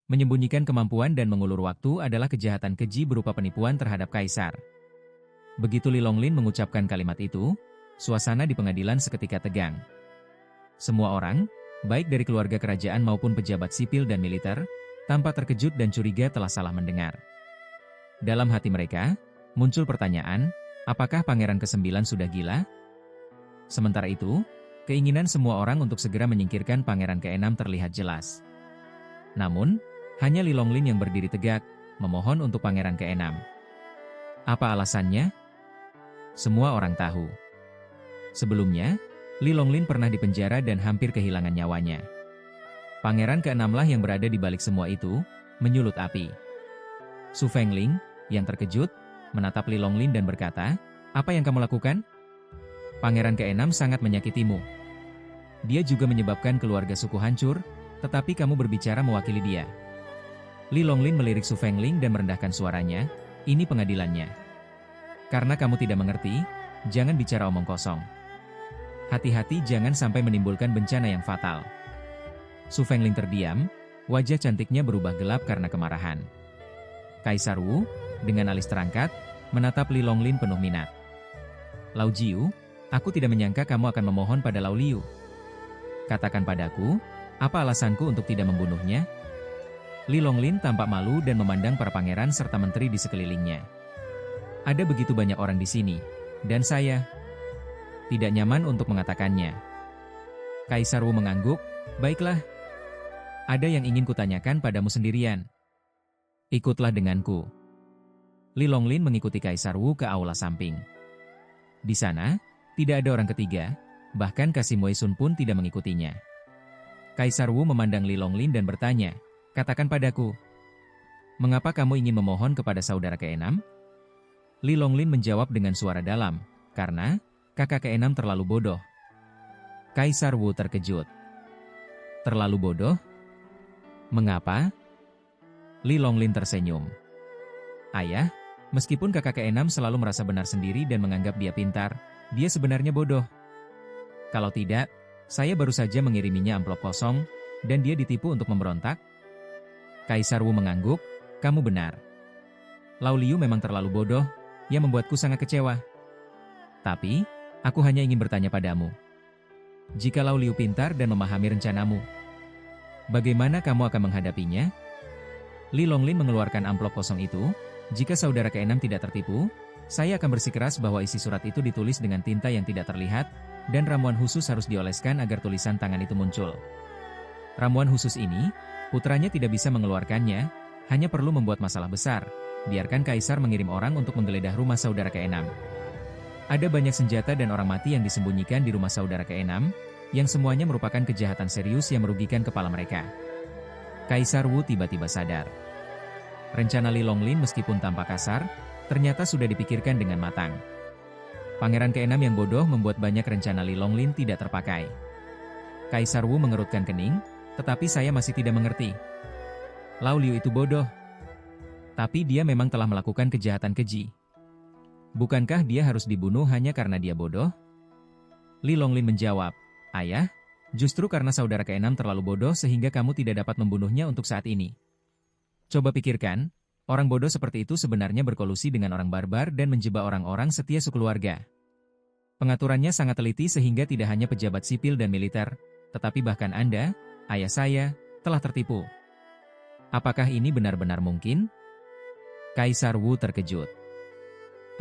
Menyembunyikan kemampuan dan mengulur waktu adalah kejahatan keji berupa penipuan terhadap kaisar. Begitu Li Longlin mengucapkan kalimat itu, suasana di pengadilan seketika tegang. Semua orang, baik dari keluarga kerajaan maupun pejabat sipil dan militer, tampak terkejut dan curiga telah salah mendengar. Dalam hati mereka, muncul pertanyaan, apakah Pangeran ke-9 sudah gila? Sementara itu, keinginan semua orang untuk segera menyingkirkan Pangeran ke-6 terlihat jelas. Namun, hanya Li Longlin yang berdiri tegak, memohon untuk Pangeran ke-6. Apa alasannya? Semua orang tahu. Sebelumnya, Li Longlin pernah dipenjara dan hampir kehilangan nyawanya. Pangeran ke-6 lah yang berada di balik semua itu, menyulut api. Su Fengling, yang terkejut, menatap Li Longlin dan berkata, "Apa yang kamu lakukan? Pangeran ke-6 sangat menyakitimu. Dia juga menyebabkan keluarga suku hancur, tetapi kamu berbicara mewakili dia." Li Longlin melirik Su Fengling dan merendahkan suaranya, "Ini pengadilannya. Karena kamu tidak mengerti, jangan bicara omong kosong. Hati-hati jangan sampai menimbulkan bencana yang fatal." Su Fengling terdiam, wajah cantiknya berubah gelap karena kemarahan. Kaisar Wu, dengan alis terangkat, menatap Li Longlin penuh minat. "Lau Jiu, aku tidak menyangka kamu akan memohon pada Lau Liu. Katakan padaku, apa alasanku untuk tidak membunuhnya?" Li Longlin tampak malu dan memandang para pangeran serta menteri di sekelilingnya. "Ada begitu banyak orang di sini, dan saya tidak nyaman untuk mengatakannya." Kaisar Wu mengangguk, "Baiklah. Ada yang ingin kutanyakan padamu sendirian. Ikutlah denganku." Li Longlin mengikuti Kaisar Wu ke aula samping. Di sana, tidak ada orang ketiga, bahkan Kasim Wei Sun pun tidak mengikutinya. Kaisar Wu memandang Li Longlin dan bertanya, "Katakan padaku, mengapa kamu ingin memohon kepada saudara ke-6? Li Longlin menjawab dengan suara dalam, "Karena kakak ke-6 terlalu bodoh." Kaisar Wu terkejut. "Terlalu bodoh? Mengapa?" Li Longlin tersenyum. "Ayah, meskipun kakak ke-6 selalu merasa benar sendiri dan menganggap dia pintar, dia sebenarnya bodoh. Kalau tidak, saya baru saja mengiriminya amplop kosong, dan dia ditipu untuk memberontak." Kaisar Wu mengangguk, "Kamu benar. Lau Liu memang terlalu bodoh, yang membuatku sangat kecewa. Tapi, aku hanya ingin bertanya padamu. Jika Lau Liu pintar dan memahami rencanamu, bagaimana kamu akan menghadapinya?" Li Longlin mengeluarkan amplop kosong itu, "Jika saudara ke-6 tidak tertipu, saya akan bersikeras bahwa isi surat itu ditulis dengan tinta yang tidak terlihat, dan ramuan khusus harus dioleskan agar tulisan tangan itu muncul. Ramuan khusus ini, putranya tidak bisa mengeluarkannya, hanya perlu membuat masalah besar. Biarkan Kaisar mengirim orang untuk menggeledah rumah saudara ke-6. Ada banyak senjata dan orang mati yang disembunyikan di rumah saudara ke-6, yang semuanya merupakan kejahatan serius yang merugikan kepala mereka." Kaisar Wu tiba-tiba sadar. Rencana Li Longlin meskipun tampak kasar, ternyata sudah dipikirkan dengan matang. Pangeran ke-6 yang bodoh membuat banyak rencana Li Longlin tidak terpakai. Kaisar Wu mengerutkan kening, "Tetapi saya masih tidak mengerti. Lau Liu itu bodoh. Tapi dia memang telah melakukan kejahatan keji. Bukankah dia harus dibunuh hanya karena dia bodoh?" Li Longlin menjawab, "Ayah, justru karena saudara ke-6 terlalu bodoh sehingga kamu tidak dapat membunuhnya untuk saat ini. Coba pikirkan, orang bodoh seperti itu sebenarnya berkolusi dengan orang barbar dan menjebak orang-orang setia sekeluarga. Pengaturannya sangat teliti sehingga tidak hanya pejabat sipil dan militer, tetapi bahkan Anda, ayah saya, telah tertipu. Apakah ini benar-benar mungkin?" Kaisar Wu terkejut.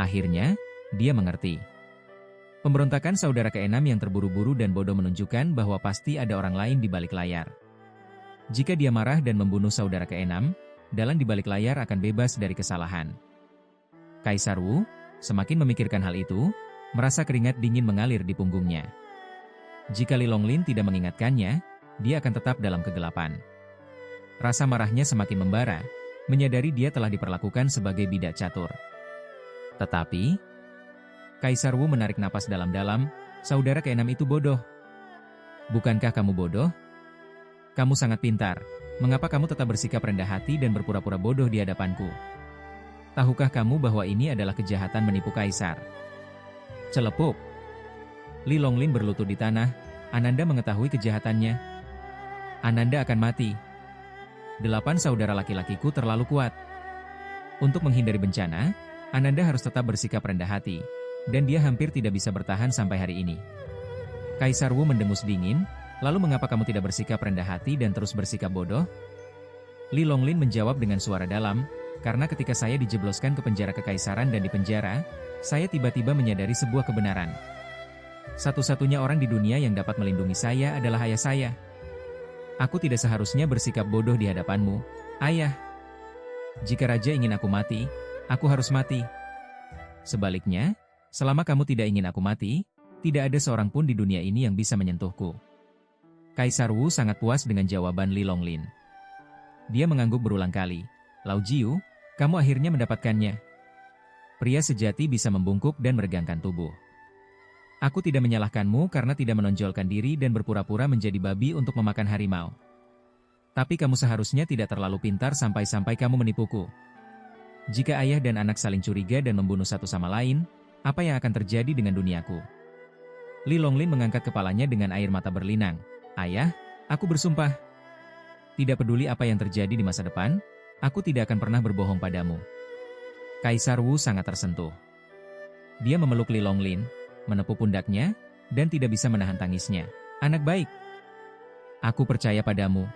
Akhirnya, dia mengerti. Pemberontakan saudara ke-6 yang terburu-buru dan bodoh menunjukkan bahwa pasti ada orang lain di balik layar. Jika dia marah dan membunuh saudara ke-6, dalang di balik layar akan bebas dari kesalahan. Kaisar Wu, semakin memikirkan hal itu, merasa keringat dingin mengalir di punggungnya. Jika Li Longlin tidak mengingatkannya, dia akan tetap dalam kegelapan. Rasa marahnya semakin membara, menyadari dia telah diperlakukan sebagai bidak catur. Tetapi, Kaisar Wu menarik napas dalam-dalam, "Saudara ke-6 itu bodoh." "Bukankah kamu bodoh? Kamu sangat pintar. Mengapa kamu tetap bersikap rendah hati dan berpura-pura bodoh di hadapanku? Tahukah kamu bahwa ini adalah kejahatan menipu kaisar?" Celepuk. Li Longlin berlutut di tanah. "Ananda mengetahui kejahatannya. Ananda akan mati." 8 saudara laki-lakiku terlalu kuat. Untuk menghindari bencana, Ananda harus tetap bersikap rendah hati, dan dia hampir tidak bisa bertahan sampai hari ini. Kaisar Wu mendengus dingin, lalu mengapa kamu tidak bersikap rendah hati dan terus bersikap bodoh? Li Longlin menjawab dengan suara dalam, karena ketika saya dijebloskan ke penjara kekaisaran dan di penjara, saya tiba-tiba menyadari sebuah kebenaran. Satu-satunya orang di dunia yang dapat melindungi saya adalah ayah saya. Aku tidak seharusnya bersikap bodoh di hadapanmu, ayah. Jika raja ingin aku mati, aku harus mati. Sebaliknya, selama kamu tidak ingin aku mati, tidak ada seorang pun di dunia ini yang bisa menyentuhku. Kaisar Wu sangat puas dengan jawaban Li Longlin. Dia mengangguk berulang kali. Lao Jiu, kamu akhirnya mendapatkannya. Pria sejati bisa membungkuk dan meregangkan tubuh. Aku tidak menyalahkanmu karena tidak menonjolkan diri dan berpura-pura menjadi babi untuk memakan harimau. Tapi kamu seharusnya tidak terlalu pintar sampai-sampai kamu menipuku. Jika ayah dan anak saling curiga dan membunuh satu sama lain, apa yang akan terjadi dengan duniaku? Li Longlin mengangkat kepalanya dengan air mata berlinang. Ayah, aku bersumpah. Tidak peduli apa yang terjadi di masa depan, aku tidak akan pernah berbohong padamu. Kaisar Wu sangat tersentuh. Dia memeluk Li Longlin, menepuk pundaknya, dan tidak bisa menahan tangisnya. Anak baik. Aku percaya padamu.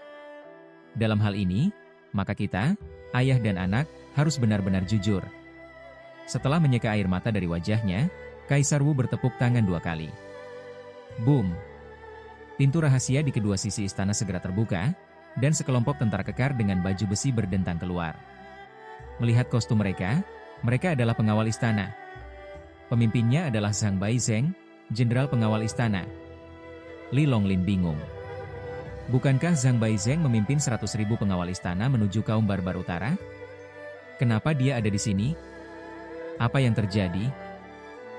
Dalam hal ini, maka kita, ayah dan anak, harus benar-benar jujur. Setelah menyeka air mata dari wajahnya, Kaisar Wu bertepuk tangan 2 kali. Boom! Pintu rahasia di kedua sisi istana segera terbuka, dan sekelompok tentara kekar dengan baju besi berdentang keluar. Melihat kostum mereka adalah pengawal istana. Pemimpinnya adalah Zhang Baizeng, jenderal pengawal istana. Li Longlin bingung. Bukankah Zhang Baizeng memimpin 100.000 pengawal istana menuju kaum barbar utara? Kenapa dia ada di sini? Apa yang terjadi?